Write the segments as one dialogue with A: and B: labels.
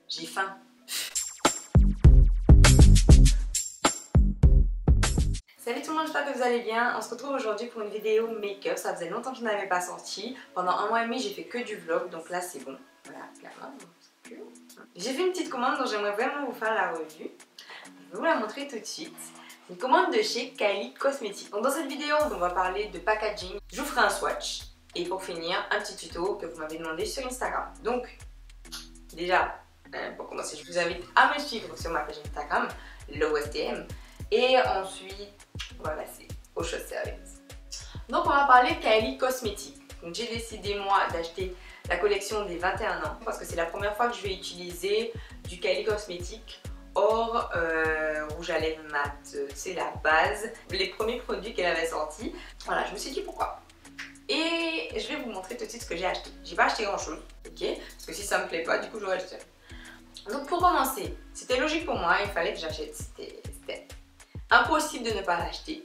A: J'ai faim. Salut tout le monde, j'espère que vous allez bien. On se retrouve aujourd'hui pour une vidéo make-up. Ça faisait longtemps que je n'avais pas sorti. Pendant un mois et demi, j'ai fait que du vlog, donc là c'est bon. Voilà, j'ai fait une petite commande dont j'aimerais vraiment vous faire la revue. Je vais vous la montrer tout de suite. C'est une commande de chez Kylie Cosmetics. Donc dans cette vidéo, on va parler de packaging. Je vous ferai un swatch. Et pour finir, un petit tuto que vous m'avez demandé sur Instagram. Donc, déjà, pour commencer, je vous invite à me suivre sur ma page Instagram, LowSTM. Et ensuite, voilà, c'est aux choses sérieuses. Donc on va parler Kylie Cosmetics. Donc j'ai décidé moi d'acheter la collection des 21 ans parce que c'est la première fois que je vais utiliser du Kylie Cosmetics hors rouge à lèvres mat. C'est la base, les premiers produits qu'elle avait sortis. Voilà, je me suis dit pourquoi. Et je vais vous montrer tout de suite ce que j'ai acheté. J'ai pas acheté grand chose, ok? Parce que si ça me plaît pas, du coup j'aurais acheté. Donc pour commencer, c'était logique pour moi, il fallait que j'achète. C'était impossible de ne pas l'acheter.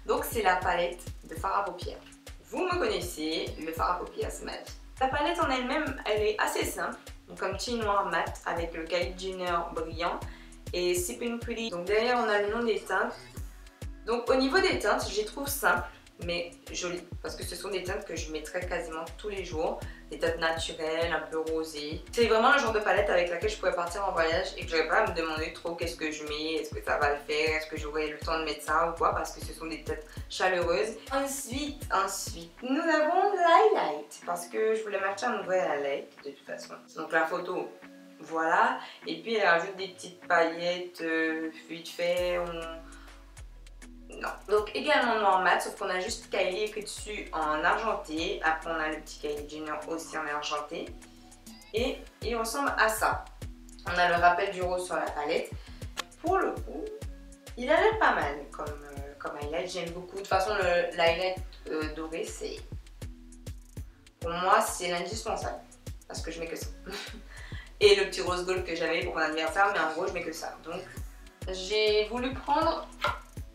A: Donc c'est la palette de fard à paupières. Vous me connaissez, le fard à paupières c'est ma vie. La palette en elle-même, elle est assez simple. Donc un petit noir mat avec le Kylie Jenner brillant et Sipping Pretty. Donc derrière on a le nom des teintes. Donc au niveau des teintes, je les trouve simples mais jolies parce que ce sont des teintes que je mettrai quasiment tous les jours. Des teintes naturelles, un peu rosées. C'est vraiment le genre de palette avec laquelle je pourrais partir en voyage et que j'aurais pas à me demander trop qu'est-ce que je mets, est-ce que ça va le faire, est-ce que j'aurai le temps de mettre ça ou quoi, parce que ce sont des teintes chaleureuses. Ensuite, nous avons l'highlight parce que je voulais m'acheter un nouvel highlight de toute façon. Donc la photo, voilà. Et puis elle rajoute des petites paillettes vite fait. Non. Donc également noir mat, sauf qu'on a juste Kylie écrit dessus en argenté. Après on a le petit Kylie Jenner aussi en argenté. Et il ressemble à ça. On a le rappel du rose sur la palette. Pour le coup, il a l'air pas mal comme highlight. J'aime beaucoup. De toute façon, l'highlight doré, c'est... Pour moi, c'est l'indispensable. Parce que je mets que ça. Et le petit rose gold que j'avais pour mon anniversaire, mais en gros, je mets que ça. Donc, j'ai voulu prendre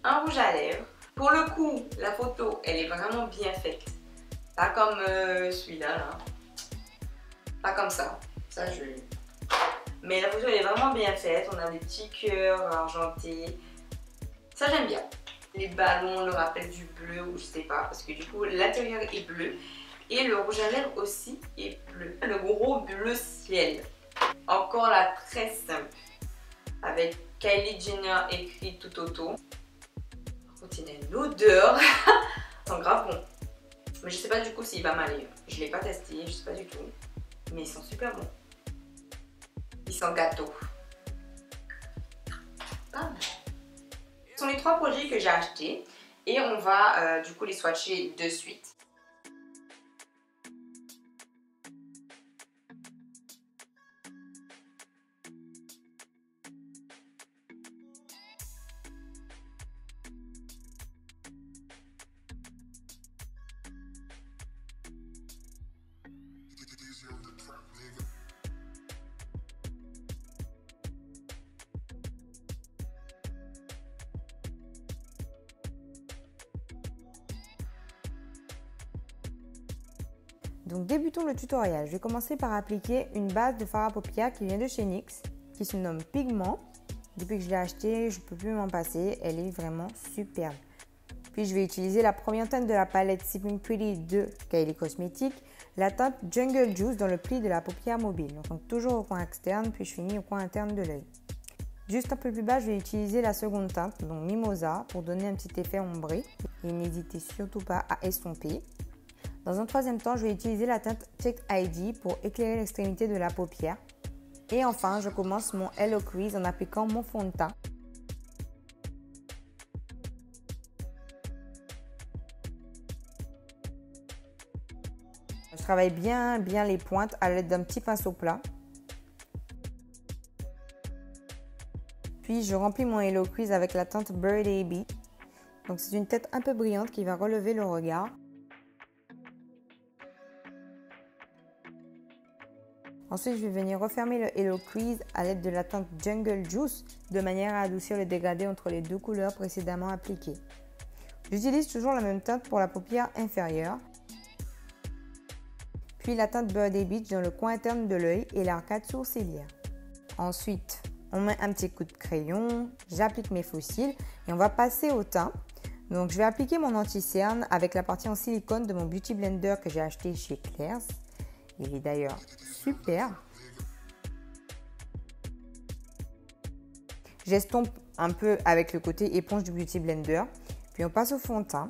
A: un rouge à lèvres. Pour le coup, la photo, elle est vraiment bien faite. Pas comme celui-là, là. Pas comme ça. Ça, je... Mais la photo, elle est vraiment bien faite. On a des petits cœurs argentés. Ça, j'aime bien. Les ballons, le rappel du bleu, ou je sais pas. Parce que du coup, l'intérieur est bleu. Et le rouge à lèvres aussi est bleu. Le gros bleu ciel. Encore là, très simple. Avec Kylie Jenner écrit tout autour. Il a une odeur. Ils sont grave bons. Mais je sais pas du coup s'il va m'aller. Je l'ai pas testé, je sais pas du tout. Mais ils sont super bons. Ils sont gâteaux. Pas mal. Ce sont les 3 produits que j'ai achetés. Et on va du coup les swatcher de suite.
B: Donc débutons le tutoriel. Je vais commencer par appliquer une base de fard à paupières qui vient de chez NYX, qui se nomme Pigment. Depuis que je l'ai acheté, je ne peux plus m'en passer. Elle est vraiment superbe. Puis je vais utiliser la première teinte de la palette Sipping Pretty de Kylie Cosmetics, la teinte Jungle Juice dans le pli de la paupière mobile. Donc toujours au coin externe, puis je finis au coin interne de l'œil. Juste un peu plus bas, je vais utiliser la seconde teinte, donc Mimosa, pour donner un petit effet ombré. Et n'hésitez surtout pas à estomper. Dans un troisième temps, je vais utiliser la teinte Check ID pour éclairer l'extrémité de la paupière. Et enfin, je commence mon Hello Crease en appliquant mon fond de teint. Je travaille bien les pointes à l'aide d'un petit pinceau plat. Puis je remplis mon Hello Crease avec la teinte Birthday Beat. Donc c'est une tête un peu brillante qui va relever le regard. Ensuite, je vais venir refermer le Hello Crease à l'aide de la teinte Jungle Juice de manière à adoucir le dégradé entre les 2 couleurs précédemment appliquées. J'utilise toujours la même teinte pour la paupière inférieure. Puis la teinte Birthday Beach dans le coin interne de l'œil et l'arcade sourcilière. Ensuite, on met un petit coup de crayon, j'applique mes faux cils et on va passer au teint. Donc, je vais appliquer mon anti-cerne avec la partie en silicone de mon Beauty Blender que j'ai acheté chez Claire's. Il est d'ailleurs super. J'estompe un peu avec le côté éponge du Beauty Blender. Puis on passe au fond de teint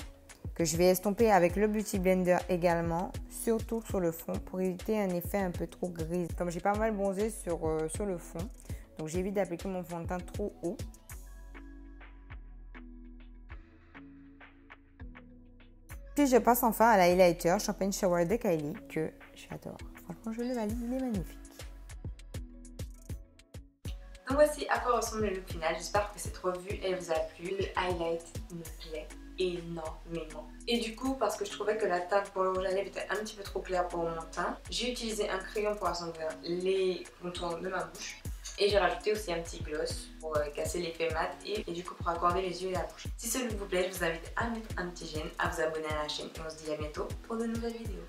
B: que je vais estomper avec le Beauty Blender également, surtout sur le fond pour éviter un effet un peu trop gris. Comme j'ai pas mal bronzé sur le fond, donc j'évite d'appliquer mon fond de teint trop haut. Puis je passe enfin à l'highlighter Champagne Shower de Kylie que j'adore. Franchement, je le valide, il est magnifique.
A: Donc voici à quoi ressemble le look final. J'espère que cette revue elle vous a plu. Le highlight me plaît énormément. Et du coup, parce que je trouvais que la teinte pour le rouge à lèvres était un petit peu trop claire pour mon teint, j'ai utilisé un crayon pour assombrir les contours de ma bouche. Et j'ai rajouté aussi un petit gloss pour casser l'effet mat et du coup pour accorder les yeux et la bouche. Si ce look vous plaît, je vous invite à mettre un petit j'aime, à vous abonner à la chaîne et on se dit à bientôt pour de nouvelles vidéos.